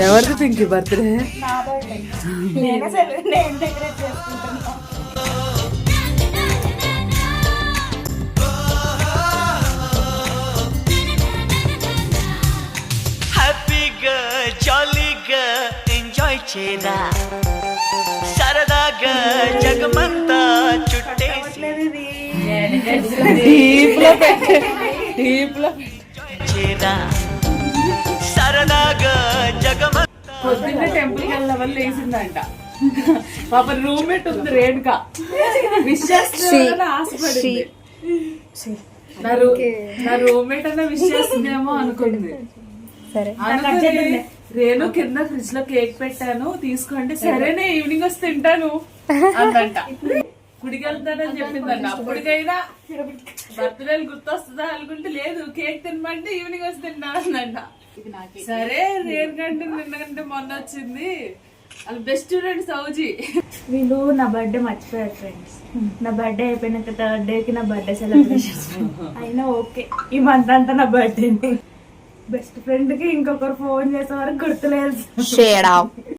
ఎవరిది పింకీ బర్త్డే? నా బర్త్డే నేను డెకరేట్ చేసుకుంటున్నా. హ్యాపీగా జాలీగా ఎంజాయ్ చేదా సరదాగా జగమంతా చుట్టేసి చేదా సరదాగా జగమంతా. పొద్దున్నే టెంపుల్ కి వెళ్ళిన వల్ల వేసిందంట. పాప రూమ్మేట్ ఉంది రేణుక, విష్ చేస్తుందని ఆశపడింది. నా రూమ్మేట్ అన్న విష్ చేస్తుందేమో అనుకుంది. అనుకుని రేణు కింద ఫ్రిడ్జ్ లో కేక్ పెట్టాను తీసుకోండి, సరేనే ఈవినింగ్ వస్తే తింటాను అందంట. గుడికి వెళ్తానని చెప్పిందంట. అప్పటికైనా బర్త్డేలు గుర్తొస్తుందా అనుకుంటే లేదు, కేక్ తినమంటే ఈవినింగ్ వస్తే తింటానందంట. సరే రేణు కంటే నిన్నకంటే మొన్న వచ్చింది. అది బెస్ట్ ఫ్రెండ్ సౌజీ. వీళ్ళు నా బర్త్డే మర్చిపోయారు ఫ్రెండ్స్. నా బర్త్డే అయిపోయినాక థర్డ్ డే కి నా బర్త్డే సెలబ్రేషన్ అయినా ఓకే. ఈ మంత్ అంతా నా బర్త్డే. బెస్ట్ ఫ్రెండ్ కి ఇంకొకరు ఫోన్ చేసే వరకు గుర్తులేదు.